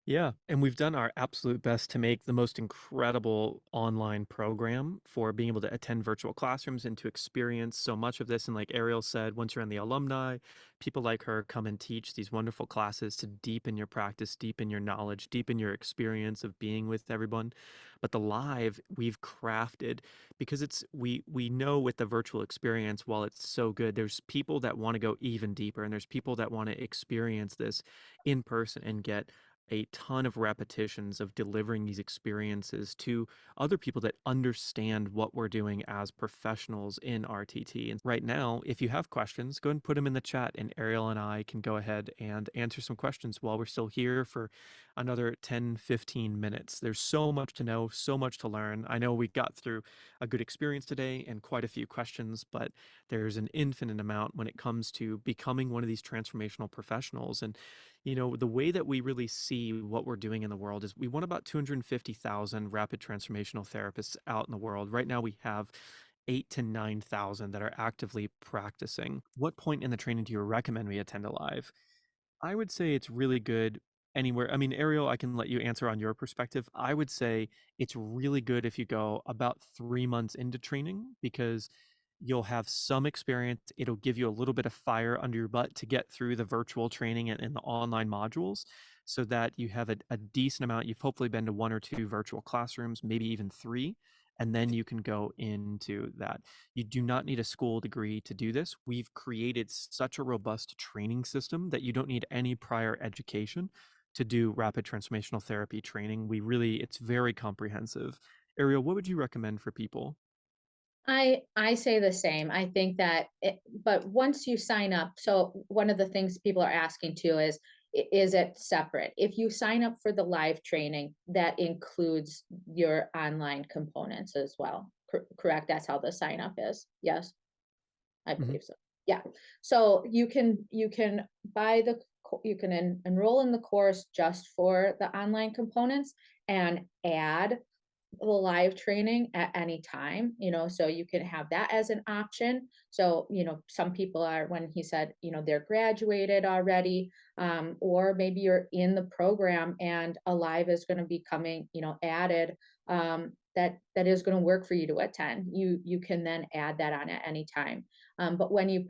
Yeah, and we've done our absolute best to make the most incredible online program for being able to attend virtual classrooms and to experience so much of this. And like Ariel said, once you're in the alumni, people like her come and teach these wonderful classes to deepen your practice, deepen your knowledge, deepen your experience of being with everyone. But the live we've crafted, because we know with the virtual experience, while it's so good, there's people that want to go even deeper, and there's people that want to experience this in person and get a ton of repetitions of delivering these experiences to other people that understand what we're doing as professionals in RTT. And right now, if you have questions, go ahead and put them in the chat, and Ariel and I can go ahead and answer some questions while we're still here for another 10-15 minutes. There's so much to know, so much to learn. I know we got through a good experience today and quite a few questions, but there's an infinite amount when it comes to becoming one of these transformational professionals. And the way that we really see what we're doing in the world is we want about 250,000 rapid transformational therapists out in the world. Right now, we have 8 to 9,000 that are actively practicing. What point in the training do you recommend we attend a live? I would say it's really good anywhere. I mean, Ariel, I can let you answer on your perspective. I would say it's really good if you go about 3 months into training, because you'll have some experience. It'll give you a little bit of fire under your butt to get through the virtual training and the online modules, so that you have a decent amount. You've hopefully been to 1 or 2 virtual classrooms, maybe even 3, and then you can go into that. You do not need a school degree to do this. We've created such a robust training system that you don't need any prior education to do rapid transformational therapy training. It's very comprehensive. Ariel, what would you recommend for people? I say the same. I think that but once you sign up, so one of the things people are asking too is it separate? If you sign up for the live training, that includes your online components as well. Correct? That's how the sign up is. Yes, I Mhm. believe so. Yeah. So you can buy you can enroll in the course just for the online components and add the live training at any time, so you can have that as an option. So, some people are, when he said, they're graduated already, or maybe you're in the program and a live is going to be coming, added, that is going to work for you to attend. You can then add that on at any time. But when you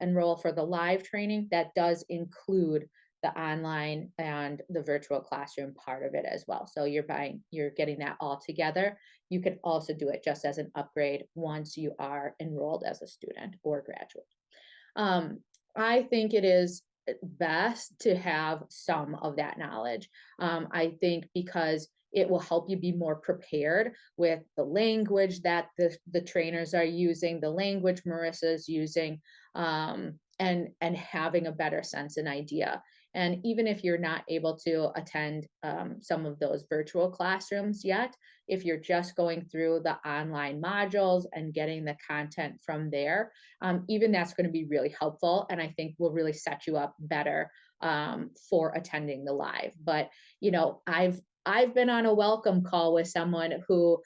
enroll for the live training, that does include the online and the virtual classroom part of it as well. So you're getting that all together. You can also do it just as an upgrade once you are enrolled as a student or graduate. Um, I think it is best to have some of that knowledge. I think because it will help you be more prepared with the language that the trainers are using, the language Marissa's using, and having a better sense and idea. And even if you're not able to attend some of those virtual classrooms yet, if you're just going through the online modules and getting the content from there, even that's going to be really helpful, and I think will really set you up better for attending the live. But I've been on a welcome call with someone who,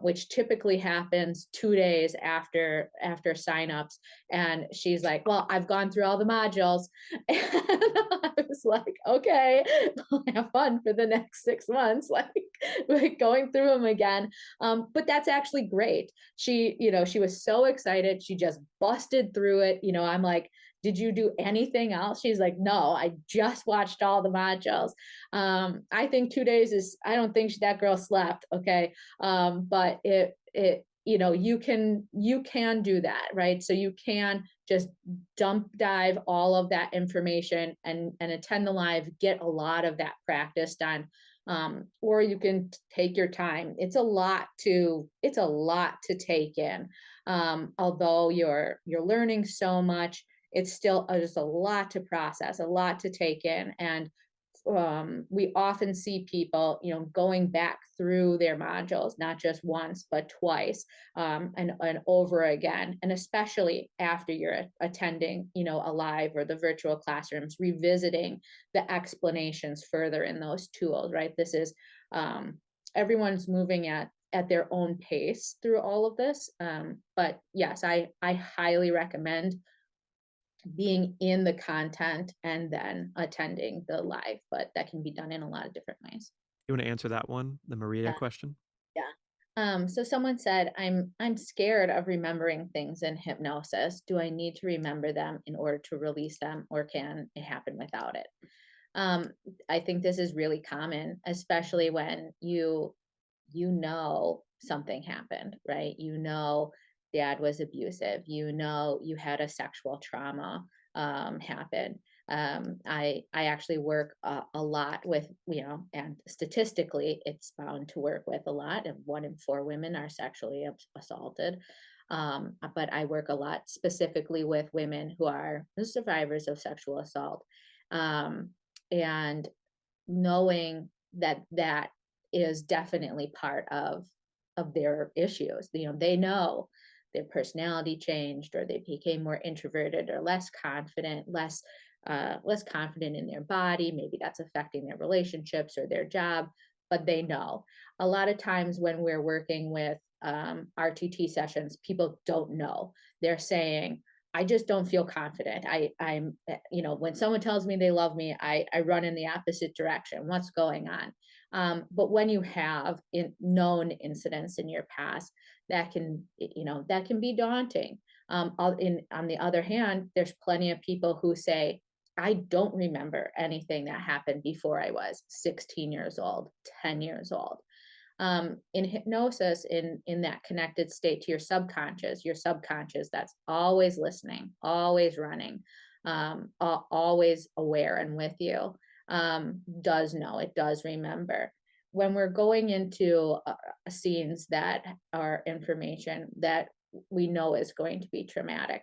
which typically happens 2 days after signups, and she's like, "Well, I've gone through all the modules," and I was like, "Okay, have fun for the next 6 months, like going through them again." But that's actually great. She was so excited. She just busted through it. I'm like, "Did you do anything else?" She's like, "No, I just watched all the modules." I think 2 days I don't think that girl slept. Okay. But you can do that, right? So you can just dump dive all of that information and attend the live, get a lot of that practice done. Or you can take your time. It's a lot to take in. Although you're learning so much, it's still just a lot to process, a lot to take in. And we often see people, going back through their modules, not just once, but twice, and over again. And especially after you're attending, a live or the virtual classrooms, revisiting the explanations further in those tools, right? This is, everyone's moving at their own pace through all of this. But yes, I highly recommend being in the content and then attending the live, but that can be done in a lot of different ways. You want to answer that one, the Maria Yeah. question? Yeah. So someone said, I'm scared of remembering things in hypnosis. Do I need to remember them in order to release them, or can it happen without it? I think this is really common, especially when something happened, right? Dad was abusive, you had a sexual trauma happen. I actually work a lot with, and statistically it's bound to work with a lot of 1 in 4 women are sexually assaulted. But I work a lot specifically with women who are the survivors of sexual assault. And knowing that is definitely part of their issues. They know their personality changed, or they became more introverted, or less confident, less confident in their body. Maybe that's affecting their relationships or their job, but they know. A lot of times when we're working with RTT sessions, people don't know. They're saying, I just don't feel confident. I'm, when someone tells me they love me, I run in the opposite direction. What's going on? But when you have known incidents in your past, that can be daunting. On the other hand, there's plenty of people who say, I don't remember anything that happened before I was 16 years old, 10 years old. In hypnosis, in that connected state to your subconscious that's always listening, always running, always aware and with you, does know, it does remember. When we're going into scenes that are information that we know is going to be traumatic,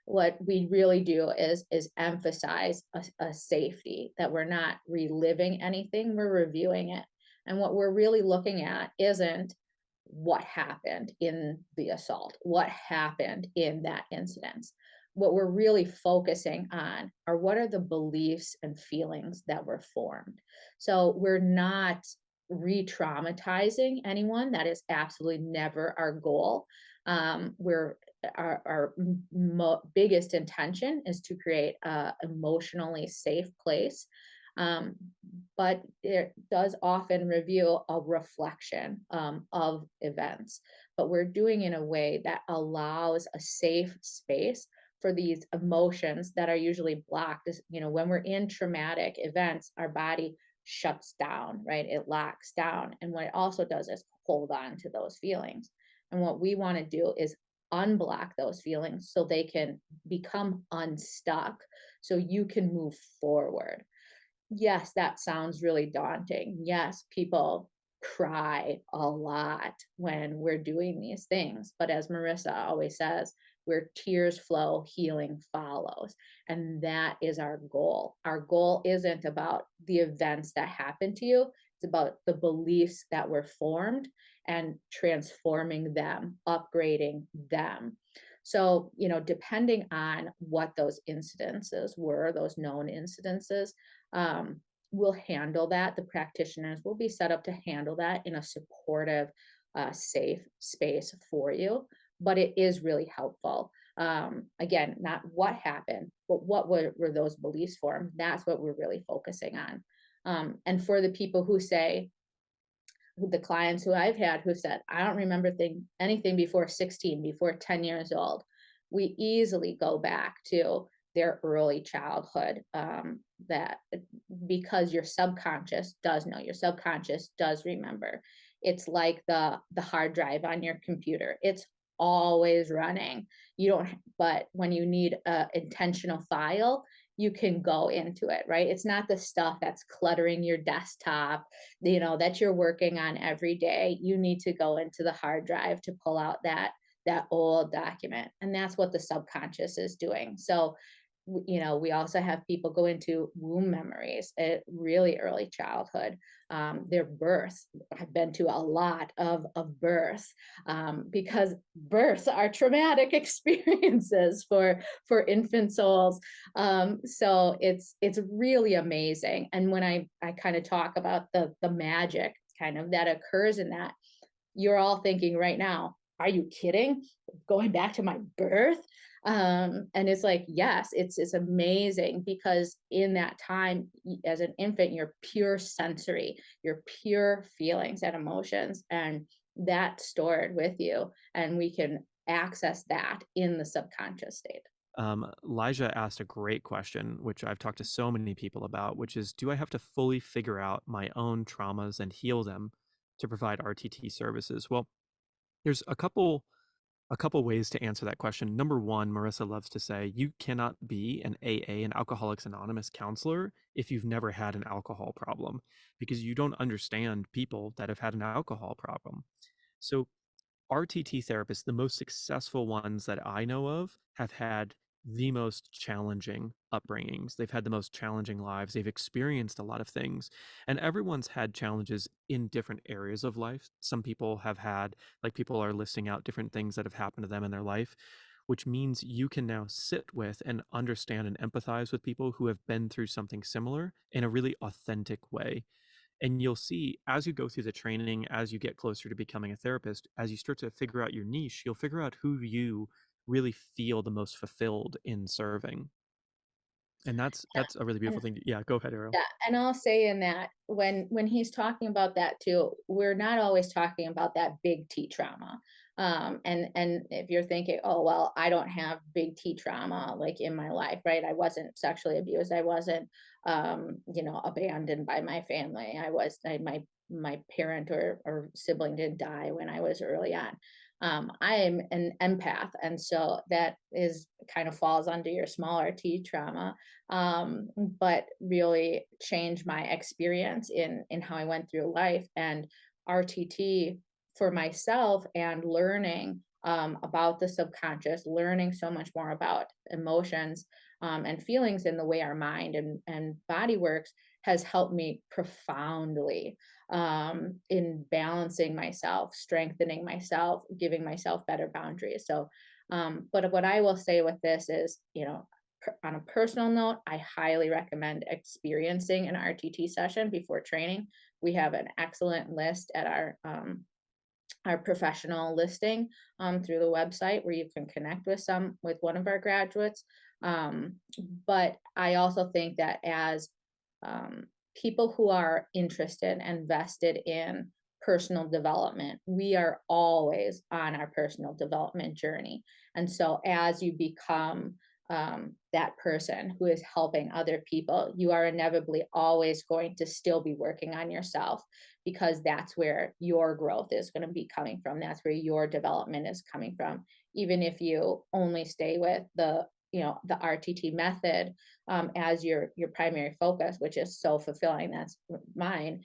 what we really do is emphasize a safety, that we're not reliving anything, we're reviewing it. And what we're really looking at isn't what happened in the assault, what happened in that incident. What we're really focusing on are what are the beliefs and feelings that were formed. So we're not re-traumatizing anyone. That is absolutely never our goal. Our biggest intention is to create a emotionally safe place, but it does often reveal a reflection of events. But we're doing in a way that allows a safe space for these emotions that are usually blocked. When we're in traumatic events, our body shuts down, right? It locks down. And what it also does is hold on to those feelings. And what we want to do is unblock those feelings so they can become unstuck, so you can move forward. Yes, that sounds really daunting. Yes, people cry a lot when we're doing these things. But as Marissa always says, where tears flow, healing follows. And that is our goal. Our goal isn't about the events that happen to you. It's about the beliefs that were formed and transforming them, upgrading them. So, depending on what those incidences were, those known incidences, we'll handle that. The practitioners will be set up to handle that in a supportive, safe space for you. But it is really helpful. Again, not what happened, but what were those beliefs formed? That's what we're really focusing on. And for the people who say, the clients who I've had who said, I don't remember anything before 16, before 10 years old, we easily go back to their early childhood, that because your subconscious does know, your subconscious does remember. It's like the hard drive on your computer. It's always running. But when you need an intentional file, you can go into it, right? It's not the stuff that's cluttering your desktop, that you're working on every day. You need to go into the hard drive to pull out that old document. And that's what the subconscious is doing. So, we also have people go into womb memories at really early childhood, their birth. I've been to a lot of births, because births are traumatic experiences for infant souls. So it's really amazing. And when I kind of talk about the magic kind of that occurs in that, you're all thinking right now, are you kidding? Going back to my birth? And it's like, yes, it's amazing, because in that time as an infant, you're pure sensory, you're pure feelings and emotions, and that's stored with you, and we can access that in the subconscious state. Elijah asked a great question, which I've talked to so many people about, which is, do I have to fully figure out my own traumas and heal them to provide RTT services? Well, there's a couple ways to answer that question. Number one, Marissa loves to say, you cannot be an AA, an Alcoholics Anonymous counselor, if you've never had an alcohol problem, because you don't understand people that have had an alcohol problem. So RTT therapists, the most successful ones that I know of, have had the most challenging upbringings. They've had the most challenging lives. They've experienced a lot of things. And everyone's had challenges in different areas of life. Some people have had, like, people are listing out different things that have happened to them in their life, which means you can now sit with and understand and empathize with people who have been through something similar in a really authentic way. And you'll see, as you go through the training, as you get closer to becoming a therapist, as you start to figure out your niche, you'll figure out who you really feel the most fulfilled in serving. And Yeah, that's a really and beautiful thing. Yeah, go ahead, Ariel. yeah, and I'll say in that when he's talking about that too, we're not always talking about that big T trauma. And if you're thinking, oh well, I don't have big T trauma like in my life, right? I wasn't sexually abused. I wasn't, abandoned by my family. My parent or sibling did die when I was early on. I am an empath, and so that is kind of falls under your smaller T trauma, but really changed my experience in how I went through life. And RTT for myself and learning about the subconscious, learning so much more about emotions and feelings and the way our mind and body works has helped me profoundly in balancing myself, strengthening myself, giving myself better boundaries. So, but what I will say with this is, on a personal note, I highly recommend experiencing an RTT session before training. We have an excellent list at our professional listing through the website where you can connect with one of our graduates. Um, but I also think that as um, people who are interested and vested in personal development, we are always on our personal development journey. And so as you become that person who is helping other people, you are inevitably always going to still be working on yourself, because that's where your growth is going to be coming from. That's where your development is coming from. Even if you only stay with the RTT method as your primary focus, which is so fulfilling. That's mine.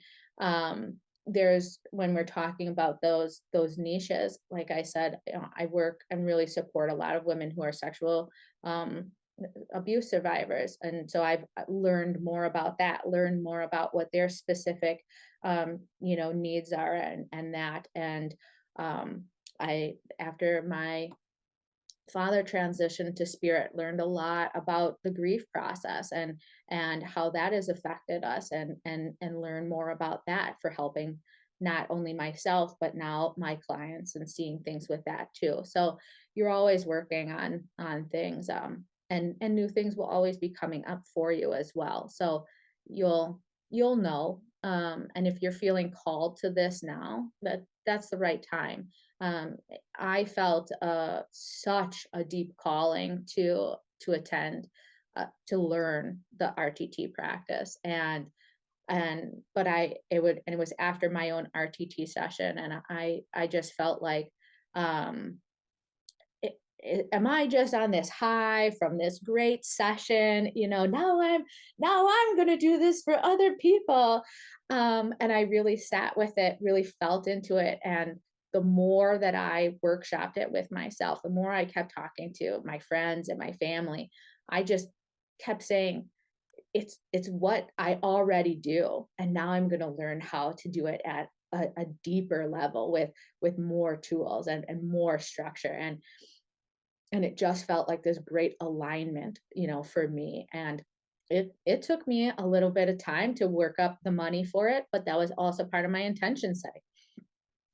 There's when we're talking about those niches, like I said, I work and really support a lot of women who are sexual abuse survivors, and so I've learned more about that, learned more about what their specific needs are, and that. And I, after my father transitioned to spirit, learned a lot about the grief process and how that has affected us, and learn more about that for helping not only myself but now my clients, and seeing things with that too. So you're always working on things, and new things will always be coming up for you as well. So you'll know, and if you're feeling called to this now, that's the right time. I felt such a deep calling to attend, to learn the RTT practice, but it was after my own RTT session, and I just felt like, um, am I just on this high from this great session? Now I'm going to do this for other people. And I really sat with it, really felt into it. And the more that I workshopped it with myself, the more I kept talking to my friends and my family, I just kept saying, it's what I already do. And now I'm going to learn how to do it at a deeper level with more tools and more structure. And it just felt like this great alignment, for me. And it took me a little bit of time to work up the money for it, but that was also part of my intention setting.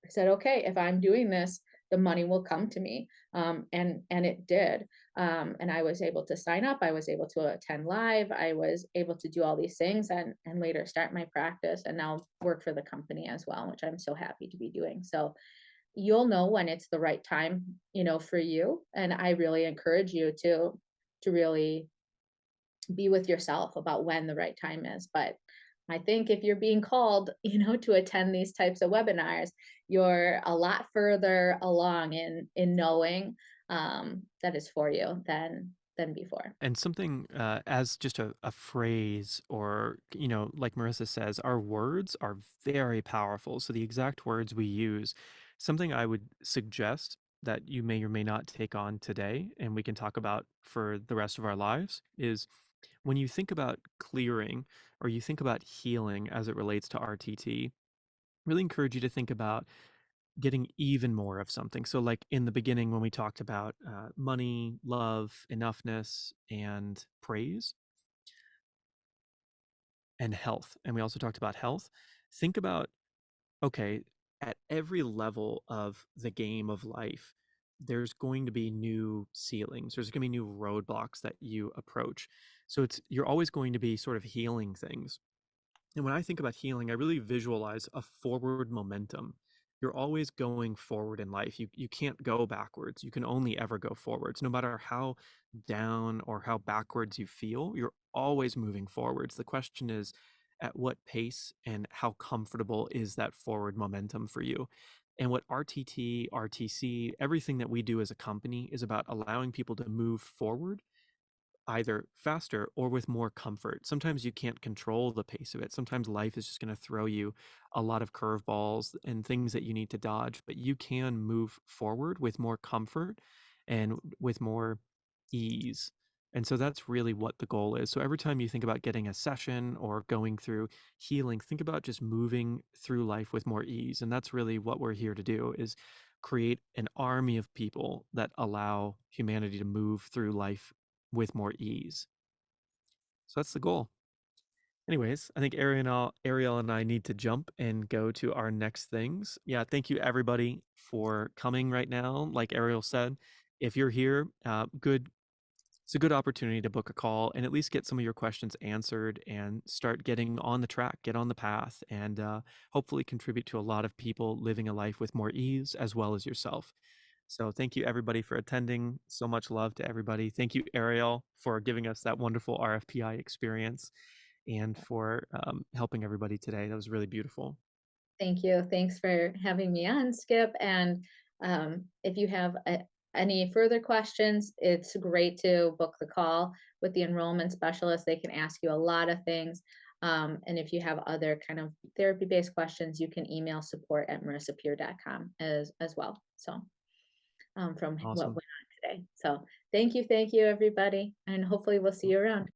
I said, okay, if I'm doing this, the money will come to me. And it did. And I was able to sign up. I was able to attend live. I was able to do all these things, and later start my practice, and now work for the company as well, which I'm so happy to be doing. So you'll know when it's the right time, for you. And I really encourage you to really be with yourself about when the right time is. But I think if you're being called, to attend these types of webinars, you're a lot further along in knowing that is for you than before. And something as just a phrase, or, like Marissa says, our words are very powerful. So the exact words we use, something I would suggest that you may or may not take on today, and we can talk about for the rest of our lives, is when you think about clearing or you think about healing as it relates to RTT, really encourage you to think about getting even more of something. So, like in the beginning, when we talked about money, love, enoughness, and praise, and health, and we also talked about health, think about, okay, at every level of the game of life, there's going to be new ceilings. There's going to be new roadblocks that you approach. So you're always going to be sort of healing things. And when I think about healing, I really visualize a forward momentum. You're always going forward in life. You can't go backwards. You can only ever go forwards. No matter how down or how backwards you feel, you're always moving forwards. The question is, at what pace and how comfortable is that forward momentum for you? And what RTT, RTC, everything that we do as a company is about allowing people to move forward either faster or with more comfort. Sometimes you can't control the pace of it. Sometimes life is just going to throw you a lot of curveballs and things that you need to dodge, but you can move forward with more comfort and with more ease. And so that's really what the goal is. So every time you think about getting a session or going through healing, think about just moving through life with more ease. And that's really what we're here to do, is create an army of people that allow humanity to move through life with more ease. So that's the goal. Anyways, I think Ariel and I need to jump and go to our next things. Yeah, thank you everybody for coming right now. Like Ariel said, if you're here, it's a good opportunity to book a call and at least get some of your questions answered and start getting on the track, get on the path, and hopefully contribute to a lot of people living a life with more ease as well as yourself. So thank you everybody for attending. So much love to everybody. Thank you, Ariel, for giving us that wonderful RFPI experience and for helping everybody today. That was really beautiful. Thank you. Thanks for having me on, Skip. And if you have any further questions, it's great to book the call with the enrollment specialist. They can ask you a lot of things. And if you have other kind of therapy-based questions, you can email support@marissapeer.com as well. So from what Awesome. went on today. So thank you, everybody. And hopefully we'll see you around.